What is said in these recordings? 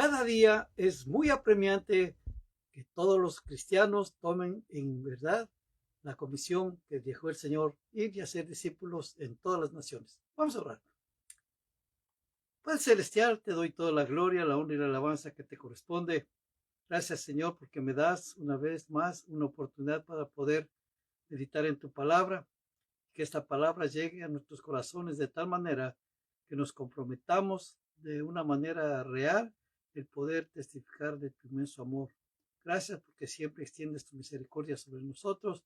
Cada día es muy apremiante que todos los cristianos tomen en verdad la comisión que dejó el Señor, ir y hacer discípulos en todas las naciones. Vamos a orar. Padre Celestial, te doy toda la gloria, la honra y la alabanza que te corresponde. Gracias, Señor, porque me das una vez más una oportunidad para poder meditar en tu palabra, que esta palabra llegue a nuestros corazones de tal manera que nos comprometamos de una manera real el poder testificar de tu inmenso amor. Gracias porque siempre extiendes tu misericordia sobre nosotros.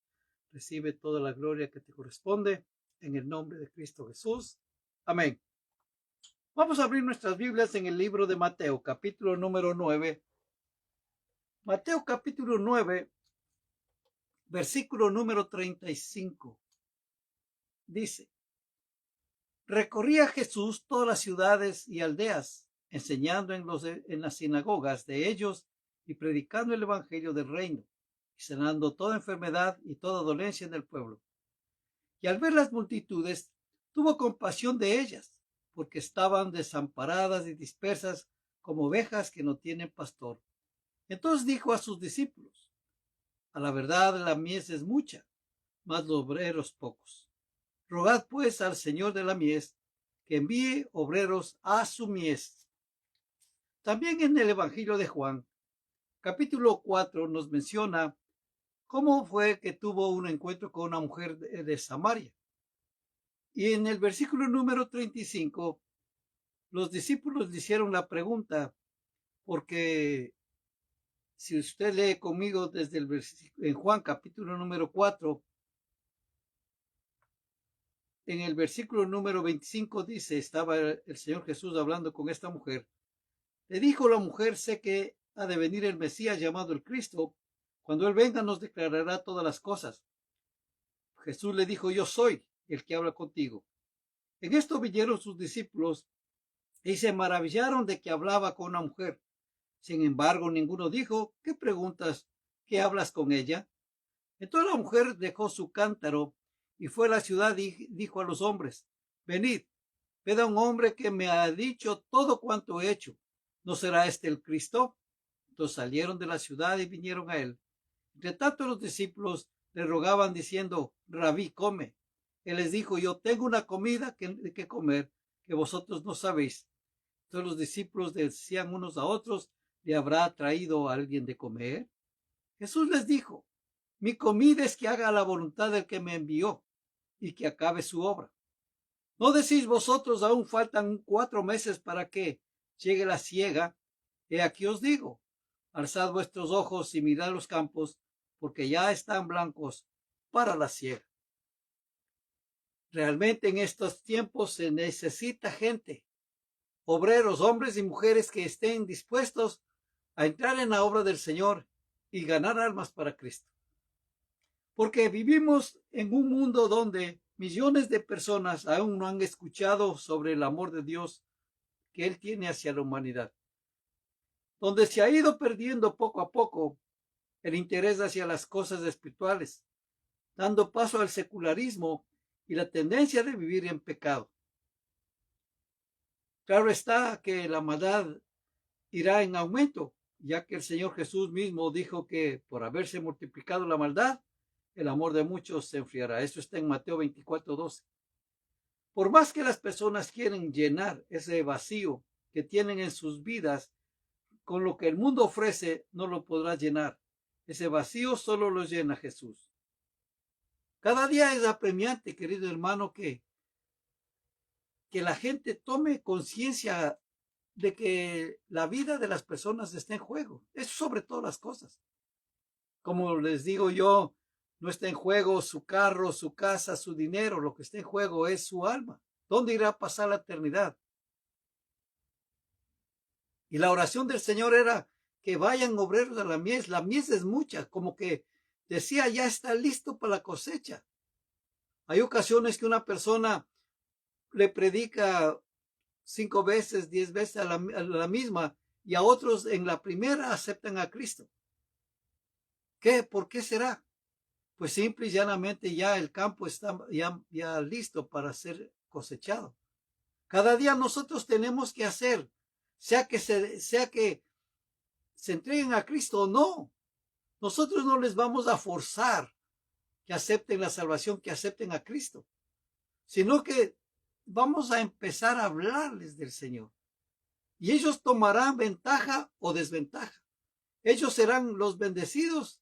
Recibe toda la gloria que te corresponde en el nombre de Cristo Jesús. Amén. Vamos a abrir nuestras Biblias en el libro de Mateo, capítulo número 9. Mateo capítulo 9, versículo número 35. Dice: recorría Jesús todas las ciudades y aldeas, enseñando en las sinagogas de ellos y predicando el evangelio del reino, y sanando toda enfermedad y toda dolencia en el pueblo. Y al ver las multitudes, tuvo compasión de ellas, porque estaban desamparadas y dispersas como ovejas que no tienen pastor. Entonces dijo a sus discípulos: a la verdad la mies es mucha, mas los obreros pocos. Rogad pues al Señor de la mies que envíe obreros a su mies. También en el Evangelio de Juan, capítulo 4, nos menciona cómo fue que tuvo un encuentro con una mujer de Samaria. Y en el versículo número 35, los discípulos le hicieron la pregunta, porque si usted lee conmigo desde el versículo en Juan capítulo número 4, en el versículo número 25 dice, estaba el Señor Jesús hablando con esta mujer. Le dijo la mujer: sé que ha de venir el Mesías llamado el Cristo. Cuando Él venga nos declarará todas las cosas. Jesús le dijo: yo soy el que habla contigo. En esto vinieron sus discípulos y se maravillaron de que hablaba con una mujer. Sin embargo, ninguno dijo: ¿qué preguntas? ¿Qué hablas con ella? Entonces la mujer dejó su cántaro y fue a la ciudad y dijo a los hombres: venid, ved a un hombre que me ha dicho todo cuanto he hecho. ¿No será este el Cristo? Entonces salieron de la ciudad y vinieron a él. Entre tanto los discípulos le rogaban diciendo: Rabí, come. Él les dijo: yo tengo una comida que comer que vosotros no sabéis. Entonces los discípulos decían unos a otros: ¿le habrá traído a alguien de comer? Jesús les dijo: mi comida es que haga la voluntad del que me envió y que acabe su obra. ¿No decís vosotros: aún faltan 4 meses para que llegue la siega? He aquí os digo: alzad vuestros ojos y mirad los campos, porque ya están blancos para la siega. Realmente en estos tiempos se necesita gente, obreros, hombres y mujeres que estén dispuestos a entrar en la obra del Señor y ganar almas para Cristo. Porque vivimos en un mundo donde millones de personas aún no han escuchado sobre el amor de Dios que Él tiene hacia la humanidad, donde se ha ido perdiendo poco a poco el interés hacia las cosas espirituales, dando paso al secularismo y la tendencia de vivir en pecado. Claro está que la maldad irá en aumento, ya que el Señor Jesús mismo dijo que por haberse multiplicado la maldad, el amor de muchos se enfriará. Eso está en Mateo 24:12. Por más que las personas quieren llenar ese vacío que tienen en sus vidas con lo que el mundo ofrece, no lo podrá llenar. Ese vacío solo lo llena Jesús. Cada día es apremiante, querido hermano, que la gente tome conciencia de que la vida de las personas está en juego. Eso sobre todas las cosas. Como les digo yo, no está en juego su carro, su casa, su dinero. Lo que está en juego es su alma. ¿Dónde irá a pasar la eternidad? Y la oración del Señor era que vayan obreros a la mies. La mies es mucha, como que decía: ya está listo para la cosecha. Hay ocasiones que una persona le predica 5 veces, 10 veces a la misma, y a otros en la primera aceptan a Cristo. ¿Qué? ¿Por qué será? Pues simple y llanamente ya el campo está ya listo para ser cosechado. Cada día nosotros tenemos que hacer, sea que se entreguen a Cristo o no. Nosotros no les vamos a forzar que acepten la salvación, que acepten a Cristo, sino que vamos a empezar a hablarles del Señor. Y ellos tomarán ventaja o desventaja. Ellos serán los bendecidos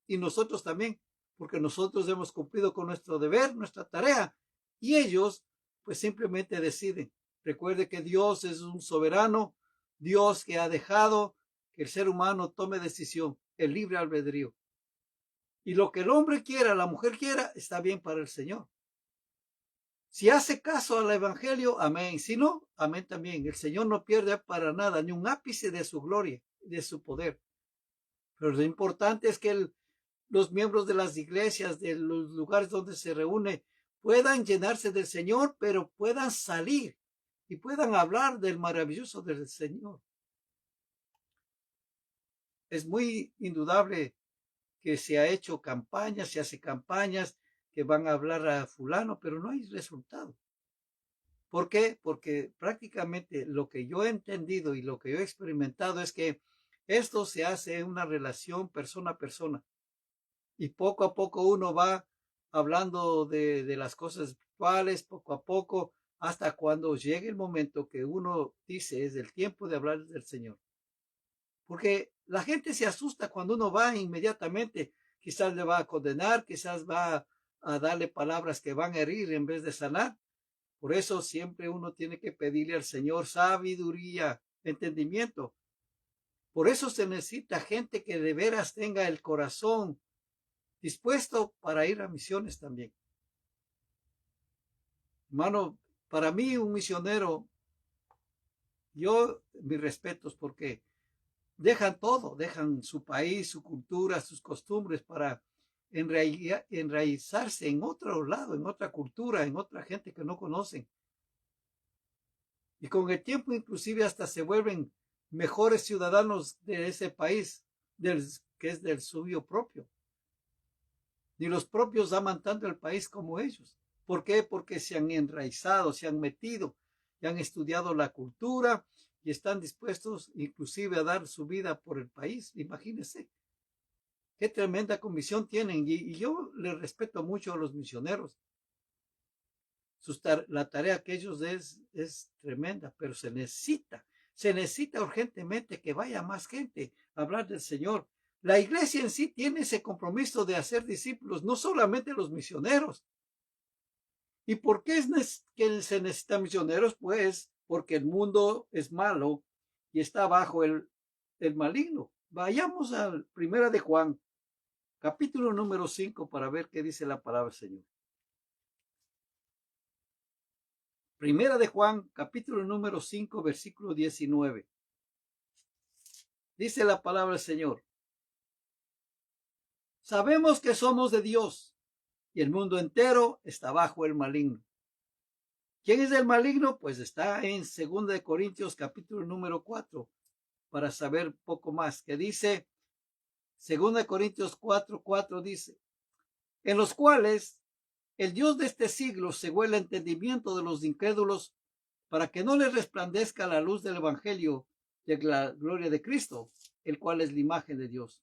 y nosotros también, porque nosotros hemos cumplido con nuestro deber, nuestra tarea, y ellos pues simplemente deciden. Recuerde que Dios es un soberano, Dios que ha dejado que el ser humano tome decisión, el libre albedrío. Y lo que el hombre quiera, la mujer quiera, está bien para el Señor. Si hace caso al Evangelio, amén. Si no, amén también. El Señor no pierde para nada, ni un ápice de su gloria, de su poder. Pero lo importante es que los miembros de las iglesias, de los lugares donde se reúne, puedan llenarse del Señor, pero puedan salir y puedan hablar del maravilloso del Señor. Es muy indudable que se ha hecho campañas, se hace campañas que van a hablar a fulano, pero no hay resultado. ¿Por qué? Porque prácticamente lo que yo he entendido y lo que yo he experimentado es que esto se hace en una relación persona a persona. Y poco a poco uno va hablando de las cosas espirituales, poco a poco, hasta cuando llegue el momento que uno dice es el tiempo de hablar del Señor. Porque la gente se asusta cuando uno va inmediatamente, quizás le va a condenar, quizás va a darle palabras que van a herir en vez de sanar. Por eso siempre uno tiene que pedirle al Señor sabiduría, entendimiento. Por eso se necesita gente que de veras tenga el corazón dispuesto para ir a misiones también. Hermano, para mí un misionero, mis respetos, porque dejan todo, dejan su país, su cultura, sus costumbres para enraizarse en otro lado, en otra cultura, en otra gente que no conocen. Y con el tiempo inclusive hasta se vuelven mejores ciudadanos de ese país, que es del suyo propio. Ni los propios aman tanto el país como ellos. ¿Por qué? Porque se han enraizado, se han metido, y han estudiado la cultura y están dispuestos inclusive a dar su vida por el país. Imagínense qué tremenda comisión tienen. Y yo les respeto mucho a los misioneros. La tarea que ellos es tremenda, pero se necesita urgentemente que vaya más gente a hablar del Señor. La iglesia en sí tiene ese compromiso de hacer discípulos, no solamente los misioneros. ¿Y por qué que se necesitan misioneros? Pues porque el mundo es malo y está bajo el maligno. Vayamos al 1 de Juan, capítulo número 5, para ver qué dice la palabra del Señor. 1 de Juan, capítulo número 5, versículo 19. Dice la palabra del Señor. Sabemos que somos de Dios y el mundo entero está bajo el maligno. ¿Quién es el maligno? Pues está en 2 de Corintios, capítulo número 4, para saber poco más, que dice, 2 de Corintios 4:4 dice, en los cuales el Dios de este siglo cegó el entendimiento de los incrédulos para que no les resplandezca la luz del evangelio de la gloria de Cristo, el cual es la imagen de Dios.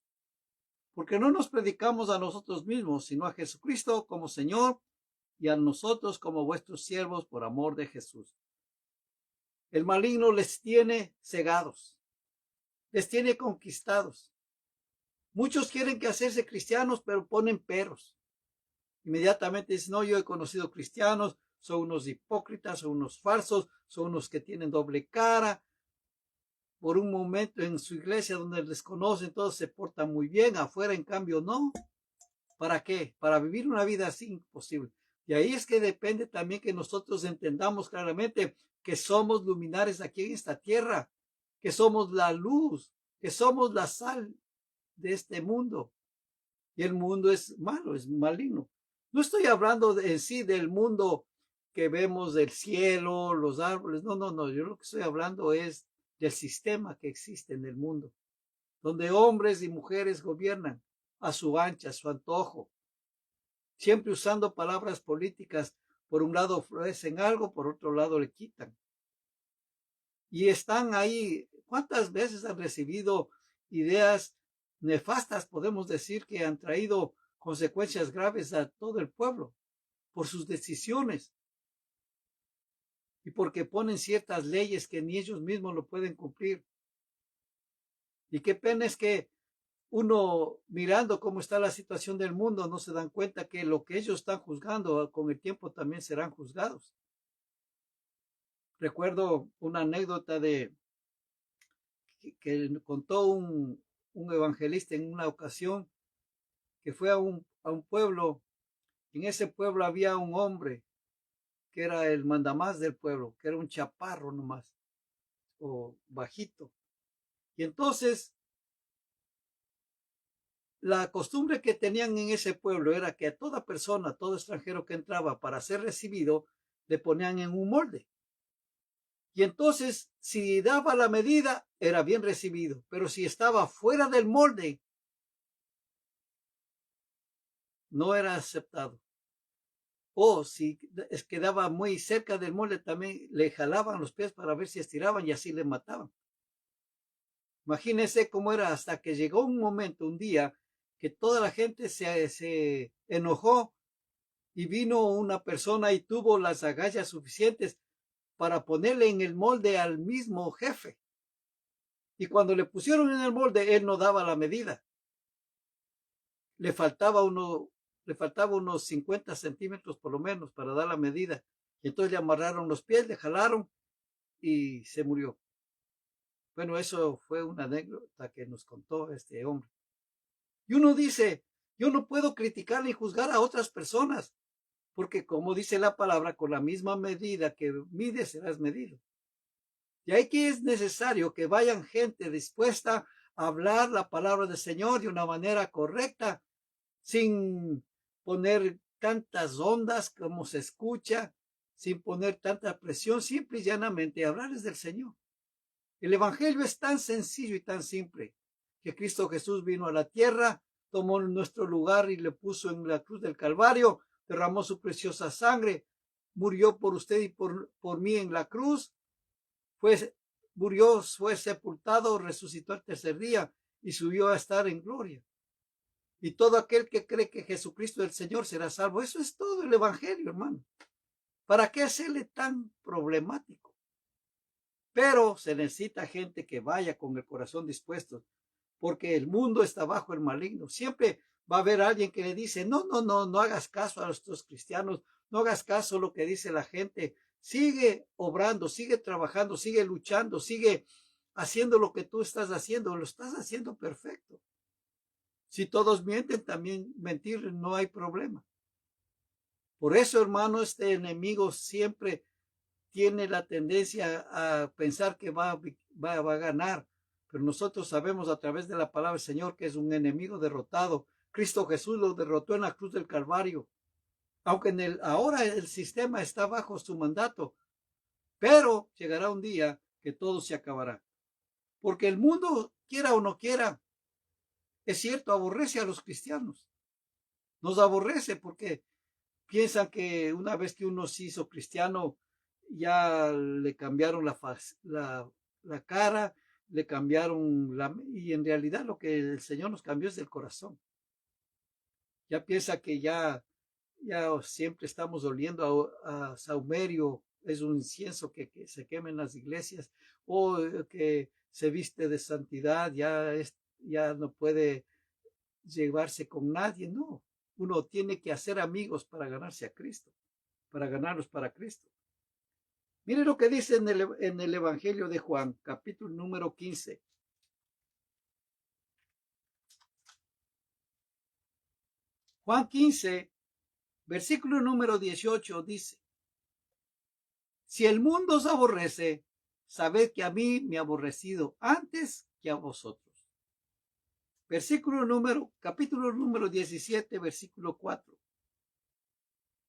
Porque no nos predicamos a nosotros mismos, sino a Jesucristo como Señor y a nosotros como vuestros siervos por amor de Jesús. El maligno les tiene cegados, les tiene conquistados. Muchos quieren que hacerse cristianos, pero ponen peros. Inmediatamente dicen, no, yo he conocido cristianos, son unos hipócritas, son unos falsos, son unos que tienen doble cara. Por un momento en su iglesia donde les conocen, todos se portan muy bien, afuera en cambio no. ¿Para qué? Para vivir una vida así imposible. Y ahí es que depende también que nosotros entendamos claramente que somos luminares aquí en esta tierra, que somos la luz, que somos la sal de este mundo. Y el mundo es malo, es maligno. No estoy hablando en sí del mundo que vemos del cielo, los árboles. No. Yo lo que estoy hablando es del sistema que existe en el mundo, donde hombres y mujeres gobiernan a su ancha, a su antojo, siempre usando palabras políticas. Por un lado ofrecen algo, por otro lado le quitan. Y están ahí. ¿Cuántas veces han recibido ideas nefastas, podemos decir, que han traído consecuencias graves a todo el pueblo por sus decisiones y porque ponen ciertas leyes que ni ellos mismos lo pueden cumplir. Y qué pena es que uno, mirando cómo está la situación del mundo, no se dan cuenta que lo que ellos están juzgando con el tiempo también serán juzgados. Recuerdo una anécdota que contó un evangelista en una ocasión, que fue a un pueblo. En ese pueblo había un hombre que era el mandamás del pueblo, que era un chaparro nomás, o bajito. Y entonces la costumbre que tenían en ese pueblo era que a toda persona, todo extranjero que entraba para ser recibido, le ponían en un molde. Y entonces, si daba la medida, era bien recibido. Pero si estaba fuera del molde, no era aceptado. O si quedaba muy cerca del molde, también le jalaban los pies para ver si estiraban y así le mataban. Imagínense cómo era hasta que llegó un momento, un día, que toda la gente se enojó y vino una persona y tuvo las agallas suficientes para ponerle en el molde al mismo jefe. Y cuando le pusieron en el molde, él no daba la medida. Le faltaba unos 50 centímetros por lo menos para dar la medida. Y entonces le amarraron los pies, le jalaron y se murió. Bueno, eso fue una anécdota que nos contó este hombre. Y uno dice, yo no puedo criticar ni juzgar a otras personas, porque como dice la palabra, con la misma medida que mides serás medido. Y aquí es necesario que vayan gente dispuesta a hablar la palabra del Señor de una manera correcta, sin poner tantas ondas como se escucha, sin poner tanta presión, simple y llanamente hablarles del Señor. El Evangelio es tan sencillo y tan simple, que Cristo Jesús vino a la tierra, tomó nuestro lugar y le puso en la cruz del Calvario, derramó su preciosa sangre, murió por usted y por mí en la cruz, murió, fue sepultado, resucitó el tercer día y subió a estar en gloria. Y todo aquel que cree que Jesucristo es el Señor será salvo. Eso es todo el Evangelio, hermano. ¿Para qué hacerle tan problemático? Pero se necesita gente que vaya con el corazón dispuesto, porque el mundo está bajo el maligno. Siempre va a haber alguien que le dice, no hagas caso a estos cristianos, no hagas caso a lo que dice la gente. Sigue obrando, sigue trabajando, sigue luchando, sigue haciendo lo que tú estás haciendo, lo estás haciendo perfecto. Si todos mienten, también mentir no hay problema. Por eso, hermano, este enemigo siempre tiene la tendencia a pensar que va a ganar. Pero nosotros sabemos a través de la palabra del Señor que es un enemigo derrotado. Cristo Jesús lo derrotó en la cruz del Calvario. Aunque ahora el sistema está bajo su mandato. Pero llegará un día que todo se acabará. Porque el mundo, quiera o no quiera, es cierto, aborrece a los cristianos. Nos aborrece porque piensan que una vez que uno se hizo cristiano, ya le cambiaron la cara, le cambiaron y en realidad lo que el Señor nos cambió es el corazón. Ya piensa que ya siempre estamos oliendo a saumerio, es un incienso que se quema en las iglesias, o que se viste de santidad, ya no puede llevarse con nadie, no. Uno tiene que hacer amigos para ganarse a Cristo, para ganarlos para Cristo. Mire lo que dice en el Evangelio de Juan, capítulo número 15. Juan 15, versículo número 18 dice, si el mundo os aborrece, sabed que a mí me ha aborrecido antes que a vosotros. Capítulo número 17, versículo 4.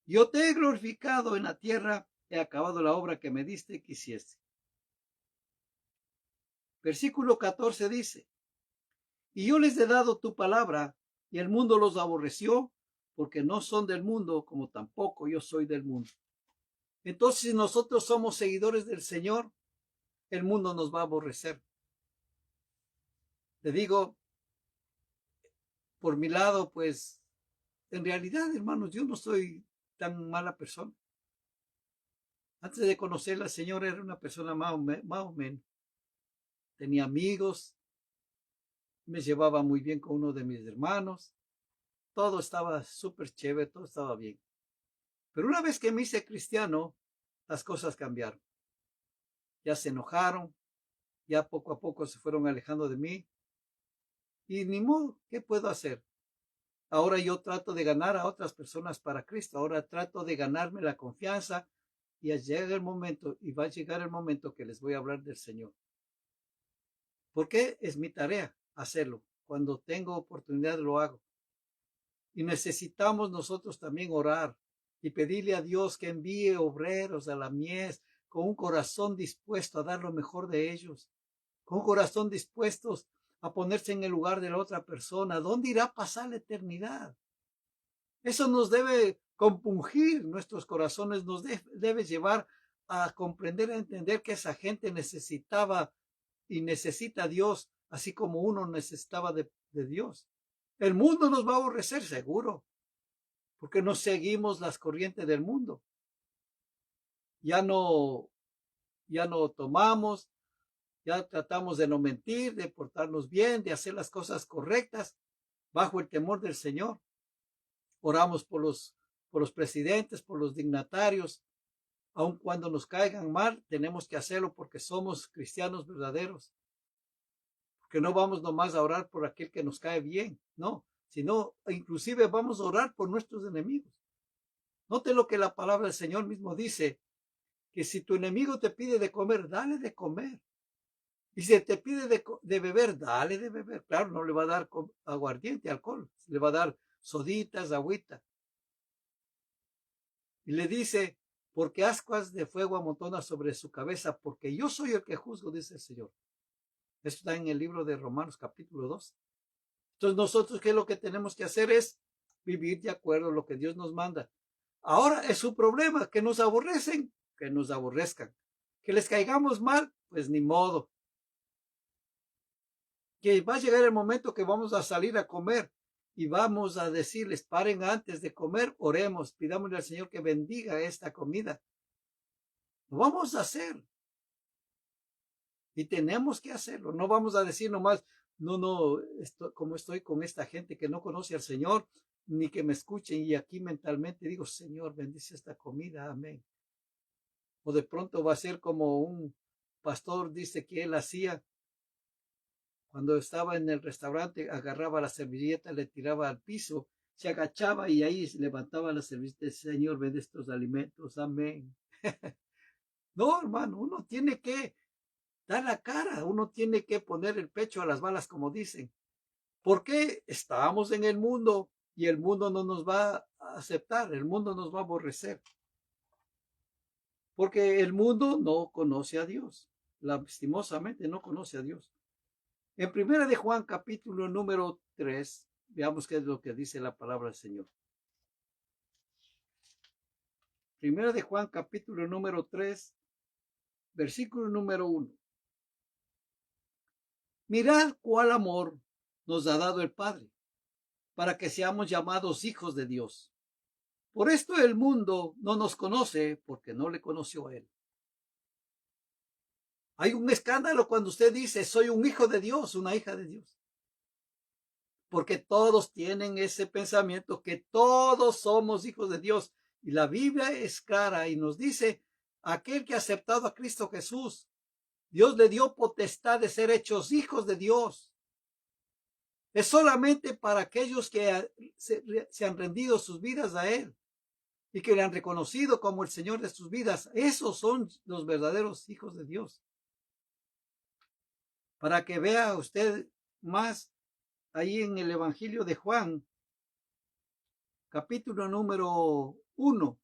Yo te he glorificado en la tierra, he acabado la obra que me diste que hiciese. Versículo 14 dice, y yo les he dado tu palabra, y el mundo los aborreció, porque no son del mundo, como tampoco yo soy del mundo. Entonces, si nosotros somos seguidores del Señor, el mundo nos va a aborrecer. Le digo, por mi lado, pues, en realidad, hermanos, yo no soy tan mala persona. Antes de conocer al Señor era una persona más o menos. Tenía amigos, me llevaba muy bien con uno de mis hermanos, todo estaba súper chévere, todo estaba bien. Pero una vez que me hice cristiano, las cosas cambiaron. Ya se enojaron, ya poco a poco se fueron alejando de mí. Y ni modo, ¿qué puedo hacer? Ahora yo trato de ganar a otras personas para Cristo. Ahora trato de ganarme la confianza y llega el momento, y va a llegar el momento que les voy a hablar del Señor. Porque es mi tarea hacerlo. Cuando tengo oportunidad lo hago. Y necesitamos nosotros también orar y pedirle a Dios que envíe obreros a la mies con un corazón dispuesto a dar lo mejor de ellos, con un corazón dispuesto a ponerse en el lugar de la otra persona. ¿Dónde irá a pasar la eternidad? Eso nos debe compungir nuestros corazones, nos debe llevar a comprender, a entender que esa gente necesitaba y necesita a Dios, así como uno necesitaba de Dios. El mundo nos va a aborrecer, seguro, porque no seguimos las corrientes del mundo. Ya no, ya no tomamos, ya tratamos de no mentir, de portarnos bien, de hacer las cosas correctas bajo el temor del Señor. Oramos por los presidentes, por los dignatarios. Aun cuando nos caigan mal, tenemos que hacerlo porque somos cristianos verdaderos. Porque no vamos nomás a orar por aquel que nos cae bien, no, sino inclusive vamos a orar por nuestros enemigos. Note lo que la palabra del Señor mismo dice, que si tu enemigo te pide de comer, dale de comer. Y si te pide de beber, dale de beber. Claro, no le va a dar aguardiente, alcohol, le va a dar soditas, agüita. Y le dice, porque ascuas de fuego amontonas sobre su cabeza, porque yo soy el que juzgo, dice el Señor. Esto está en el libro de Romanos capítulo 2. Entonces nosotros, ¿qué es lo que tenemos que hacer? Es vivir de acuerdo a lo que Dios nos manda. Ahora es su problema, que nos aborrecen, que nos aborrezcan. Que les caigamos mal, pues ni modo. Que va a llegar el momento que vamos a salir a comer y vamos a decirles, paren antes de comer, oremos, pidámosle al Señor que bendiga esta comida. Lo vamos a hacer. Y tenemos que hacerlo. No vamos a decir nomás, como estoy con esta gente que no conoce al Señor, ni que me escuchen. Y aquí mentalmente digo, Señor, bendice esta comida, amén. O de pronto va a ser como un pastor dice que él hacía cuando estaba en el restaurante, agarraba la servilleta, le tiraba al piso, se agachaba y ahí levantaba la servilleta, Señor, bendice estos alimentos, amén. No, hermano, uno tiene que dar la cara, uno tiene que poner el pecho a las balas, como dicen. ¿Por qué estamos en el mundo y el mundo no nos va a aceptar? El mundo nos va a aborrecer. Porque el mundo no conoce a Dios. Lastimosamente no conoce a Dios. En primera de Juan, capítulo número 3, veamos qué es lo que dice la palabra del Señor. Primera de Juan, capítulo número 3, versículo número 1. Mirad cuál amor nos ha dado el Padre, para que seamos llamados hijos de Dios. Por esto el mundo no nos conoce, porque no le conoció a Él. Hay un escándalo cuando usted dice, soy un hijo de Dios, una hija de Dios. Porque todos tienen ese pensamiento que todos somos hijos de Dios. Y la Biblia es clara y nos dice, aquel que ha aceptado a Cristo Jesús, Dios le dio potestad de ser hechos hijos de Dios. Es solamente para aquellos que se han rendido sus vidas a Él y que le han reconocido como el Señor de sus vidas. Esos son los verdaderos hijos de Dios. Para que vea usted más ahí en el Evangelio de Juan, capítulo número 1.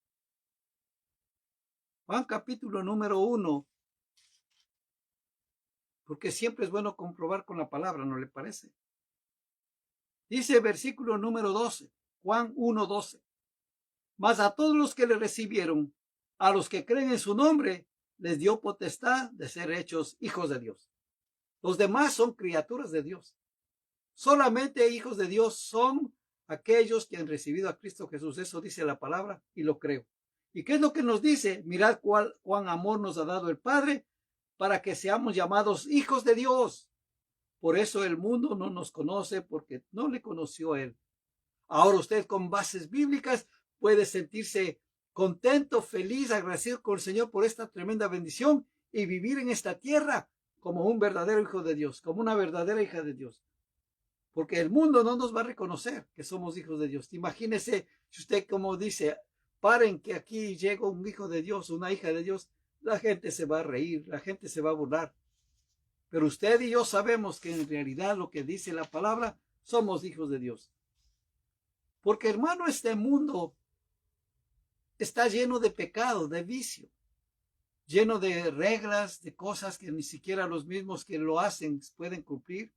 Juan capítulo número 1. Porque siempre es bueno comprobar con la palabra, ¿no le parece? Dice versículo número 12. Juan 1:12. Mas a todos los que le recibieron, a los que creen en su nombre, les dio potestad de ser hechos hijos de Dios. Los demás son criaturas de Dios. Solamente hijos de Dios son aquellos que han recibido a Cristo Jesús. Eso dice la palabra y lo creo. ¿Y qué es lo que nos dice? Mirad cuán amor nos ha dado el Padre para que seamos llamados hijos de Dios. Por eso el mundo no nos conoce, porque no le conoció a Él. Ahora usted con bases bíblicas puede sentirse contento, feliz, agradecido con el Señor por esta tremenda bendición y vivir en esta tierra como un verdadero hijo de Dios, como una verdadera hija de Dios. Porque el mundo no nos va a reconocer que somos hijos de Dios. Imagínese si usted, como dice, paren que aquí llega un hijo de Dios, una hija de Dios, la gente se va a reír, la gente se va a burlar. Pero usted y yo sabemos que en realidad lo que dice la palabra, somos hijos de Dios. Porque hermano, este mundo está lleno de pecado, de vicio, lleno de reglas, de cosas que ni siquiera los mismos que lo hacen pueden cumplir.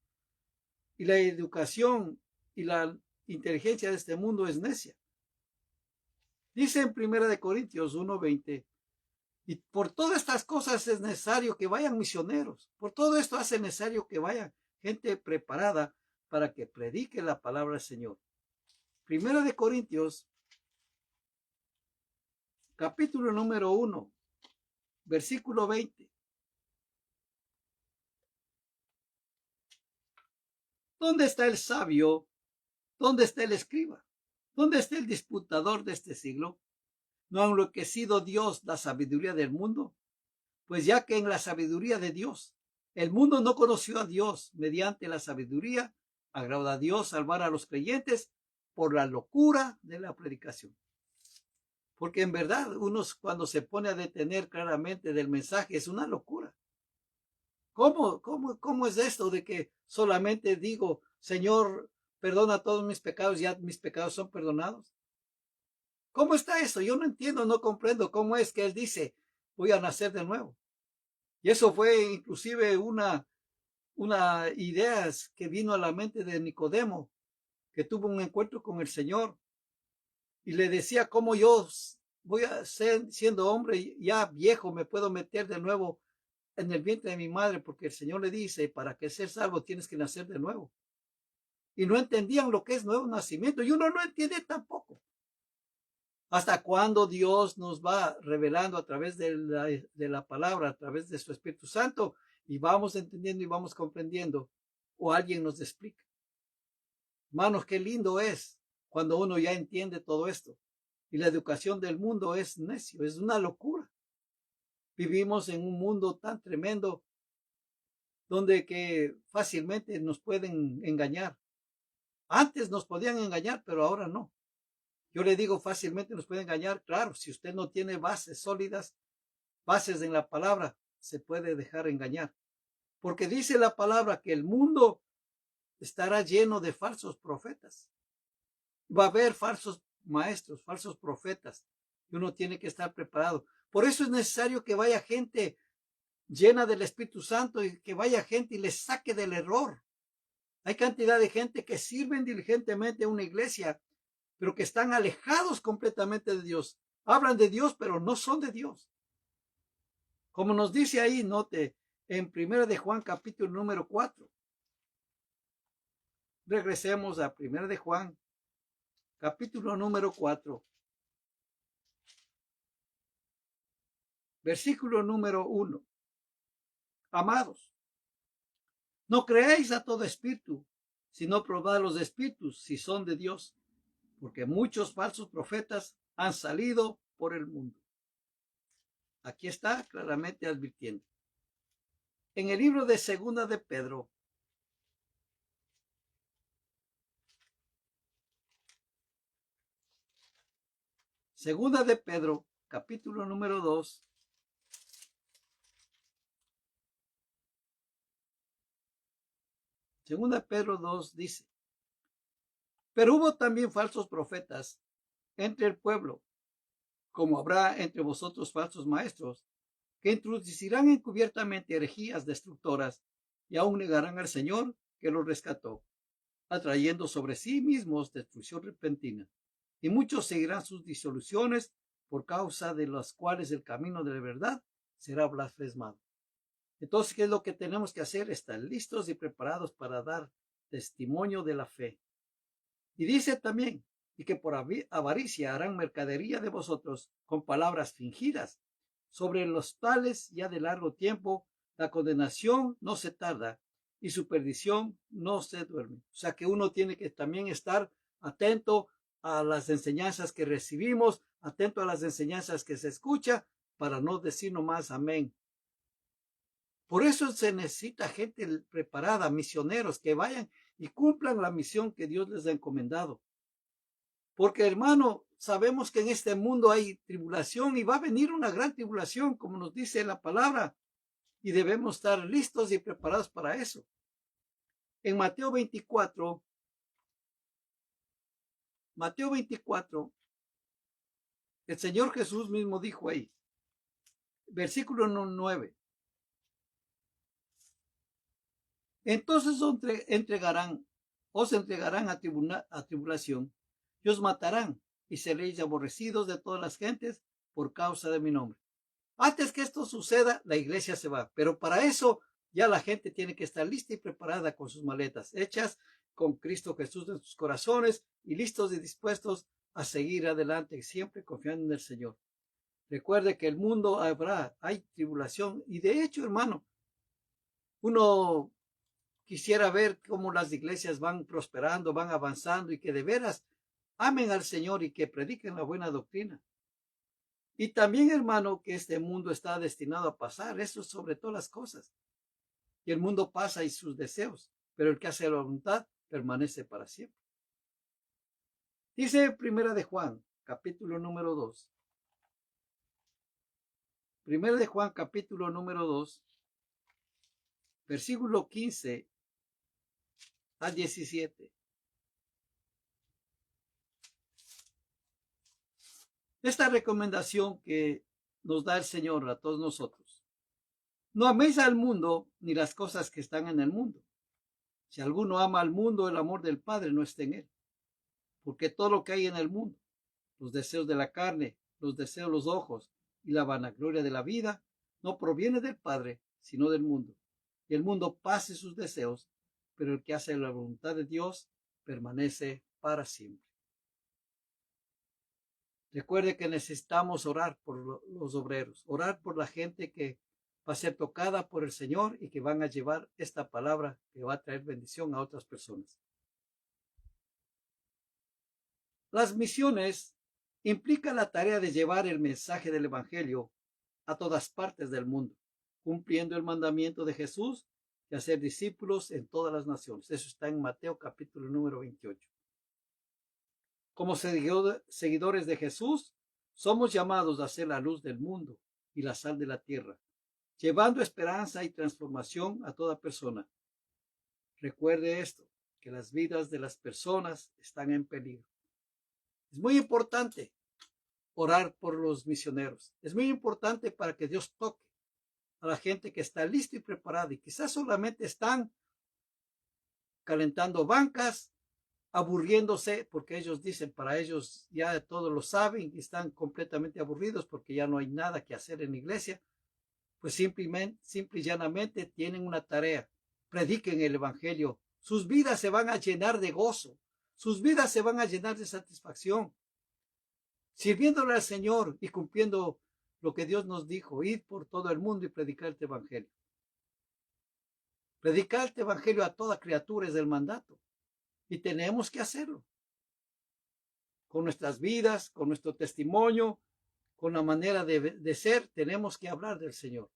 Y la educación y la inteligencia de este mundo es necia. Dice en 1 Corintios 1:20, y por todas estas cosas es necesario que vayan misioneros. Por todo esto hace necesario que vaya gente preparada para que predique la palabra del Señor. 1 Corintios, capítulo número 1, versículo 20. ¿Dónde está el sabio? ¿Dónde está el escriba? ¿Dónde está el disputador de este siglo? ¿No ha enloquecido Dios la sabiduría del mundo? Pues ya que en la sabiduría de Dios, el mundo no conoció a Dios mediante la sabiduría, agrada a Dios salvar a los creyentes por la locura de la predicación. Porque en verdad, uno cuando se pone a detener claramente del mensaje, es una locura. ¿Cómo es esto de que solamente digo, Señor, perdona todos mis pecados, ya mis pecados son perdonados? ¿Cómo está eso? Yo no entiendo, no comprendo cómo es que Él dice, voy a nacer de nuevo. Y eso fue inclusive una idea que vino a la mente de Nicodemo, que tuvo un encuentro con el Señor y le decía, ¿cómo yo voy a ser, siendo hombre ya viejo, me puedo meter de nuevo en el vientre de mi madre? Porque el Señor le dice, para que ser salvo tienes que nacer de nuevo. Y no entendían lo que es nuevo nacimiento, y uno no entiende tampoco. ¿Hasta cuándo Dios nos va revelando a través de la palabra, a través de su Espíritu Santo? Y vamos entendiendo y vamos comprendiendo. O alguien nos explica. Hermanos, qué lindo es cuando uno ya entiende todo esto. Y la educación del mundo es necio, es una locura. Vivimos en un mundo tan tremendo donde que fácilmente nos pueden engañar. Antes nos podían engañar, pero ahora no. Yo le digo, fácilmente nos puede engañar. Claro, si usted no tiene bases sólidas, bases en la palabra, se puede dejar engañar. Porque dice la palabra que el mundo estará lleno de falsos profetas. Va a haber falsos maestros, falsos profetas. Y uno tiene que estar preparado. Por eso es necesario que vaya gente llena del Espíritu Santo y que vaya gente y les saque del error. Hay cantidad de gente que sirven diligentemente a una iglesia, pero que están alejados completamente de Dios. Hablan de Dios, pero no son de Dios. Como nos dice ahí, note, en 1 de Juan capítulo número 4. Regresemos a 1 de Juan capítulo número 4. Versículo número 1. Amados, no creáis a todo espíritu, sino probad los espíritus si son de Dios, porque muchos falsos profetas han salido por el mundo. Aquí está claramente advirtiendo. En el libro de Segunda de Pedro, Segunda de Pedro, capítulo número 2. Segunda de Pedro 2 dice, pero hubo también falsos profetas entre el pueblo, como habrá entre vosotros falsos maestros, que introducirán encubiertamente herejías destructoras y aún negarán al Señor que los rescató, atrayendo sobre sí mismos destrucción repentina. Y muchos seguirán sus disoluciones, por causa de las cuales el camino de la verdad será blasfemado. Entonces, ¿qué es lo que tenemos que hacer? Estar listos y preparados para dar testimonio de la fe. Y dice también, y que por avaricia harán mercadería de vosotros con palabras fingidas, sobre los tales ya de largo tiempo la condenación no se tarda y su perdición no se duerme. O sea que uno tiene que también estar atento a las enseñanzas que recibimos, atento a las enseñanzas que se escucha, para no decir nomás amén. Por eso se necesita gente preparada, misioneros que vayan y cumplan la misión que Dios les ha encomendado. Porque, hermano, sabemos que en este mundo hay tribulación y va a venir una gran tribulación, como nos dice la palabra, y debemos estar listos y preparados para eso. En Mateo 24, el Señor Jesús mismo dijo ahí, versículo 9, entonces os entregarán a tribulación, y os matarán, y seréis aborrecidos de todas las gentes por causa de mi nombre. Antes que esto suceda, la iglesia se va, pero para eso ya la gente tiene que estar lista y preparada con sus maletas hechas, con Cristo Jesús en sus corazones y listos y dispuestos a seguir adelante, siempre confiando en el Señor. Recuerde que el mundo hay tribulación, y de hecho, hermano, uno quisiera ver cómo las iglesias van prosperando, van avanzando, y que de veras amen al Señor y que prediquen la buena doctrina. Y también, hermano, que este mundo está destinado a pasar, eso sobre todas las cosas. Y el mundo pasa y sus deseos, pero el que hace la voluntad permanece para siempre. Dice Primera de Juan, capítulo número 2. Primera de Juan, capítulo número 2, versículo 15 al 17. Esta recomendación que nos da el Señor a todos nosotros. No améis al mundo ni las cosas que están en el mundo. Si alguno ama al mundo, el amor del Padre no está en él. Porque todo lo que hay en el mundo, los deseos de la carne, los deseos de los ojos y la vanagloria de la vida, no proviene del Padre, sino del mundo. Y el mundo pasa sus deseos, pero el que hace la voluntad de Dios permanece para siempre. Recuerde que necesitamos orar por los obreros, orar por la gente que va a ser tocada por el Señor y que van a llevar esta palabra que va a traer bendición a otras personas. Las misiones implican la tarea de llevar el mensaje del Evangelio a todas partes del mundo, cumpliendo el mandamiento de Jesús de hacer discípulos en todas las naciones. Eso está en Mateo capítulo número 28. Como seguidores de Jesús, somos llamados a ser la luz del mundo y la sal de la tierra, llevando esperanza y transformación a toda persona. Recuerde esto, que las vidas de las personas están en peligro. Es muy importante orar por los misioneros. Es muy importante para que Dios toque a la gente que está lista y preparada, y quizás solamente están calentando bancas, aburriéndose, porque ellos dicen, para ellos ya todos lo saben y están completamente aburridos porque ya no hay nada que hacer en la iglesia. Pues simple y llanamente tienen una tarea: prediquen el Evangelio. Sus vidas se van a llenar de gozo, sus vidas se van a llenar de satisfacción, sirviéndole al Señor y cumpliendo lo que Dios nos dijo: id por todo el mundo y predicar este Evangelio. Predicar este Evangelio a toda criatura es el mandato, y tenemos que hacerlo con nuestras vidas, con nuestro testimonio, con la manera de ser. Tenemos que hablar del Señor.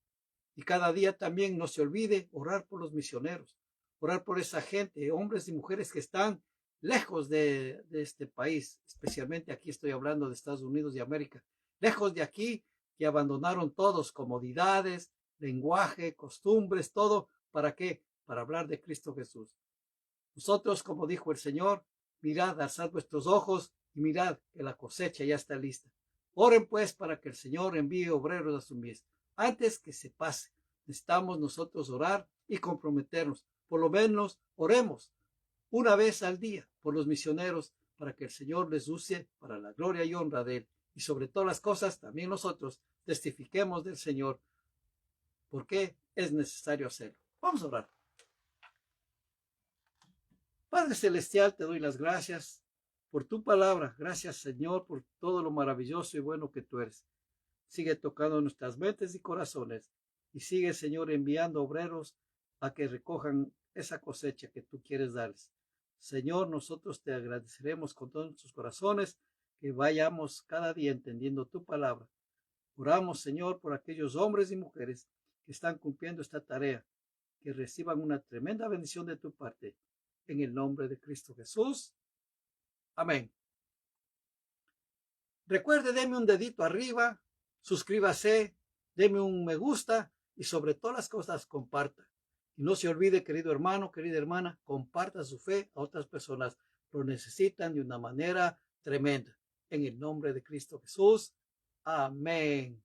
Y cada día también no se olvide orar por los misioneros, orar por esa gente, hombres y mujeres que están lejos de este país, especialmente aquí estoy hablando de Estados Unidos de América, lejos de aquí, que abandonaron todos, comodidades, lenguaje, costumbres, todo. ¿Para qué? Para hablar de Cristo Jesús. Nosotros, como dijo el Señor, mirad, alzad vuestros ojos y mirad que la cosecha ya está lista. Oren pues para que el Señor envíe obreros a su mies. Antes que se pase, necesitamos nosotros orar y comprometernos. Por lo menos oremos una vez al día por los misioneros, para que el Señor les use para la gloria y honra de Él. Y sobre todas las cosas, también nosotros testifiquemos del Señor, porque es necesario hacerlo. Vamos a orar. Padre Celestial, te doy las gracias por tu palabra. Gracias, Señor, por todo lo maravilloso y bueno que tú eres. Sigue tocando nuestras mentes y corazones y sigue, Señor, enviando obreros a que recojan esa cosecha que tú quieres darles. Señor, nosotros te agradeceremos con todos nuestros corazones que vayamos cada día entendiendo tu palabra. Oramos, Señor, por aquellos hombres y mujeres que están cumpliendo esta tarea, que reciban una tremenda bendición de tu parte. En el nombre de Cristo Jesús. Amén. Recuerde, deme un dedito arriba, suscríbase, deme un me gusta y sobre todas las cosas comparta. Y no se olvide, querido hermano, querida hermana, comparta su fe a otras personas. Lo necesitan de una manera tremenda. En el nombre de Cristo Jesús. Amén.